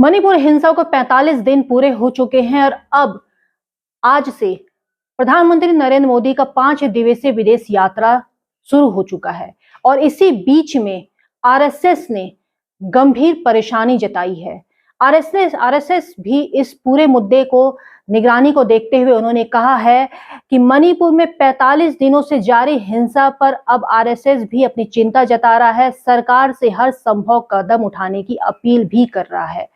मणिपुर हिंसा को 45 दिन पूरे हो चुके हैं और अब आज से प्रधानमंत्री नरेंद्र मोदी का 5 दिवसीय विदेश यात्रा शुरू हो चुका है और इसी बीच में आरएसएस ने गंभीर परेशानी जताई है। आरएसएस भी इस पूरे मुद्दे को निगरानी को देखते हुए उन्होंने कहा है कि मणिपुर में 45 दिनों से जारी हिंसा पर अब आरएसएस भी अपनी चिंता जता रहा है, सरकार से हर संभव कदम उठाने की अपील भी कर रहा है।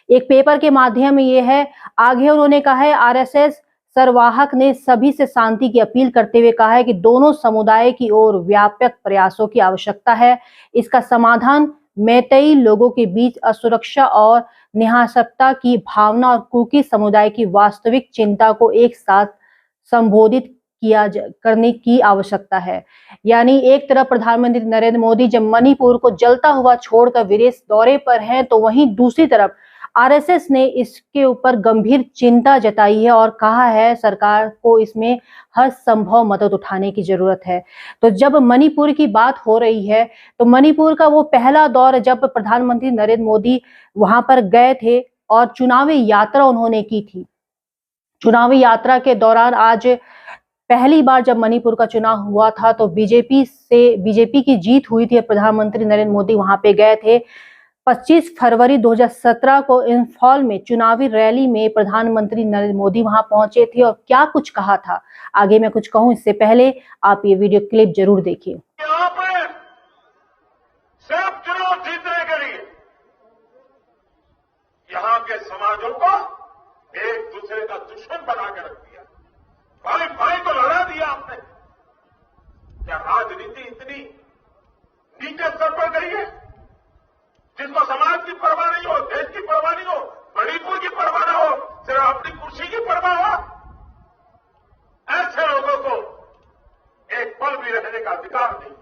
एक पेपर के माध्यम में ये है, आगे उन्होंने कहा है आरएसएस सरवाहक ने सभी से शांति की अपील करते हुए कहा है कि दोनों समुदाय की ओर व्यापक प्रयासों की आवश्यकता है। इसका समाधान मैतेई लोगों के बीच असुरक्षा और निराशक्ता की भावना और कुकी समुदाय की वास्तविक चिंता को एक साथ संबोधित करने की आवश्यकता है। यानी एक तरफ प्रधानमंत्री नरेंद्र मोदी जब मणिपुर को जलता हुआ छोड़कर विदेश दौरे पर हैं, तो वहीं दूसरी तरफ आरएसएस ने इसके ऊपर गंभीर चिंता जताई है और कहा है सरकार को इसमें हर संभव मदद उठाने की जरूरत है। तो जब मणिपुर की बात हो रही है, तो मणिपुर का वो पहला दौर जब प्रधानमंत्री नरेंद्र मोदी वहां पर गए थे और चुनावी यात्रा उन्होंने की थी। चुनावी यात्रा के दौरान आज पहली बार जब मणिपुर का चुनाव हुआ था तो बीजेपी की जीत हुई थी। प्रधानमंत्री नरेंद्र मोदी वहां पे गए थे। 25 फरवरी 2017 को इंफॉल में चुनावी रैली में प्रधानमंत्री नरेंद्र मोदी वहां पहुंचे थे और क्या कुछ कहा था, आगे मैं कुछ कहूं इससे पहले आप ये वीडियो क्लिप जरूर देखिए। यहाँ पे सिर्फ चुनाव जीतने के लिए यहाँ के समाजों को एक दूसरे का दुश्मन बना के रख दिया। भाई भाई तो लड़ा दिया आपने। क्या राजनीति इतनी नीचे स्तर पर गई है जिसको समाज की परवाह नहीं हो, देश की परवाह नहीं हो, मणिपुर की परवाह ना हो, सिर्फ अपनी कुर्सी की परवाह हो? ऐसे लोगों को एक पल भी रहने का अधिकार नहीं।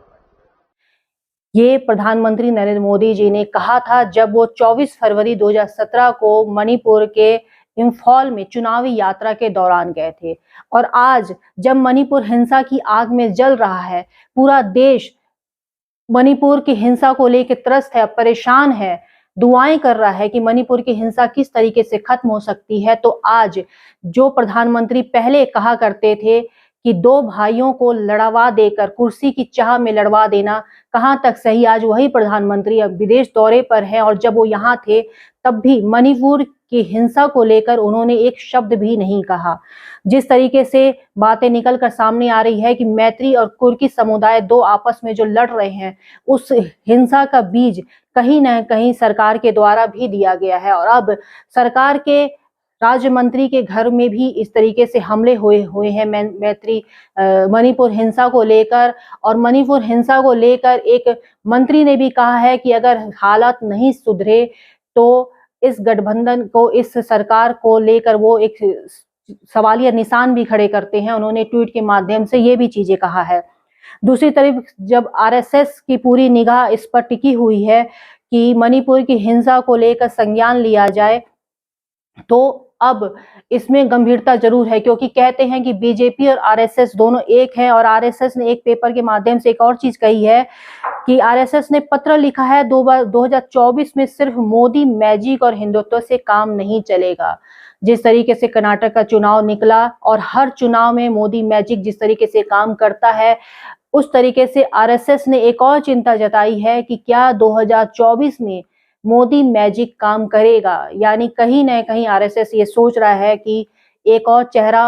ये प्रधानमंत्री नरेंद्र मोदी जी ने कहा था जब वो 24 फरवरी 2017 को मणिपुर के इंफॉल में चुनावी यात्रा के दौरान गए थे। और आज जब मणिपुर हिंसा की आग में जल रहा है, पूरा देश मणिपुर की हिंसा को लेकर त्रस्त है, परेशान है, दुआएं कर रहा है कि मणिपुर की हिंसा किस तरीके से खत्म हो सकती है, तो आज जो प्रधानमंत्री पहले कहा करते थे कि दो भाइयों को लड़वा देकर कुर्सी की चाह में लड़वा देना कहां तक सही, आज वही प्रधानमंत्री अब विदेश दौरे पर हैं और जब वो यहाँ थे तब भी मणिपुर की हिंसा को लेकर उन्होंने एक शब्द भी नहीं कहा। जिस तरीके से बातें निकलकर सामने आ रही है कि मैत्री और कुर्की समुदाय दो आपस में जो लड़ रहे हैं, उस हिंसा का बीज कहीं ना कहीं सरकार के द्वारा भी दिया गया है और अब सरकार के राज्य मंत्री के घर में भी इस तरीके से हमले हुए हैं मैत्री मणिपुर हिंसा को लेकर। और मणिपुर हिंसा को लेकर एक मंत्री ने भी कहा है कि अगर हालात नहीं सुधरे तो इस गठबंधन को, इस सरकार को लेकर वो एक सवालिया निशान भी खड़े करते हैं। उन्होंने ट्वीट के माध्यम से ये भी चीजें कहा है। दूसरी तरफ जब आरएसएस की पूरी निगाह इस पर टिकी हुई है कि मणिपुर की हिंसा को लेकर संज्ञान लिया जाए, तो अब इसमें गंभीरता जरूर है क्योंकि कहते हैं कि बीजेपी और आरएसएस दोनों एक हैं। और आरएसएस ने एक पेपर के माध्यम से एक और चीज कही है कि आरएसएस ने पत्र लिखा है 2024 में सिर्फ मोदी मैजिक और हिंदुत्व से काम नहीं चलेगा। जिस तरीके से कर्नाटक का चुनाव निकला और हर चुनाव में मोदी मैजिक जिस तरीके से काम करता है, उस तरीके से आरएसएस ने एक और चिंता जताई है कि क्या 2024 में मोदी मैजिक काम करेगा। यानी कहीं ना कहीं आरएसएस ये सोच रहा है कि एक और चेहरा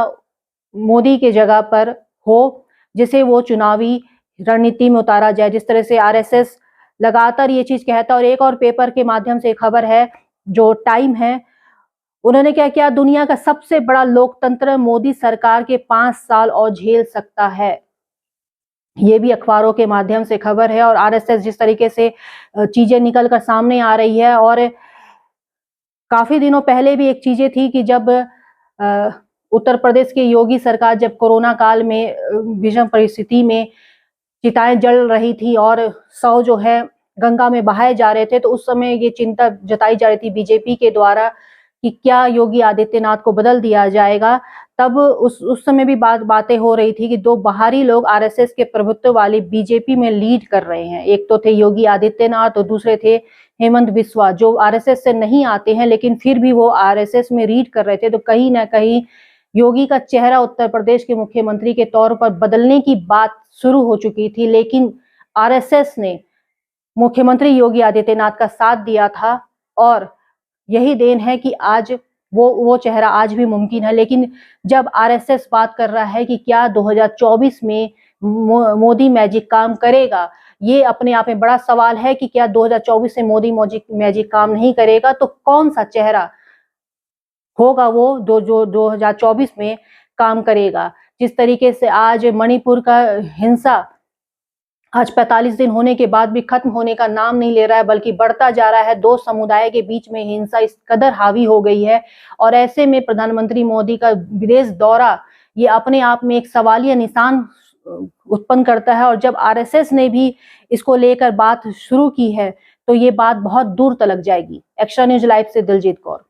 मोदी के जगह पर हो, जिसे वो चुनावी रणनीति में उतारा जाए। जिस तरह से आरएसएस लगातार ये चीज कहता है। और एक और पेपर के माध्यम से खबर है, जो टाइम है, उन्होंने क्या किया, दुनिया का सबसे बड़ा लोकतंत्र मोदी सरकार के 5 साल और झेल सकता है। ये भी अखबारों के माध्यम से खबर है। और आरएसएस जिस तरीके से चीजें निकल कर सामने आ रही है, और काफी दिनों पहले भी एक चीजें थी कि जब उत्तर प्रदेश की योगी सरकार जब कोरोना काल में विषम परिस्थिति में चिताएं जल रही थी और 100 जो है गंगा में बहाए जा रहे थे, तो उस समय ये चिंता जताई जा रही थी बीजेपी के द्वारा कि क्या योगी आदित्यनाथ को बदल दिया जाएगा तब उस समय भी बातें हो रही थी कि दो बाहरी लोग आरएसएस के प्रभुत्व वाली बीजेपी में लीड कर रहे हैं। एक तो थे योगी आदित्यनाथ और दूसरे थे हेमंत बिस्वा, जो आरएसएस से नहीं आते हैं लेकिन फिर भी वो आरएसएस में लीड कर रहे थे। तो कहीं ना कहीं योगी का चेहरा उत्तर प्रदेश के मुख्यमंत्री के तौर पर बदलने की बात शुरू हो चुकी थी, लेकिन आरएसएस ने मुख्यमंत्री योगी आदित्यनाथ का साथ दिया था और यही देन है कि आज वो चेहरा आज भी मुमकिन है। लेकिन जब आरएसएस बात कर रहा है कि क्या 2024 में मोदी मैजिक काम करेगा, ये अपने आप में बड़ा सवाल है कि क्या 2024 से मोदी मैजिक काम नहीं करेगा, तो कौन सा चेहरा होगा वो जो 2024 में काम करेगा। जिस तरीके से आज मणिपुर का हिंसा आज 45 दिन होने के बाद भी खत्म होने का नाम नहीं ले रहा है, बल्कि बढ़ता जा रहा है। दो समुदाय के बीच में हिंसा इस कदर हावी हो गई है और ऐसे में प्रधानमंत्री मोदी का विदेश दौरा ये अपने आप में एक सवालिया निशान उत्पन्न करता है। और जब आरएसएस ने भी इसको लेकर बात शुरू की है तो ये बात बहुत दूर तलक जाएगी। एक्स्ट्रा न्यूज लाइव से दिलजीत कौर।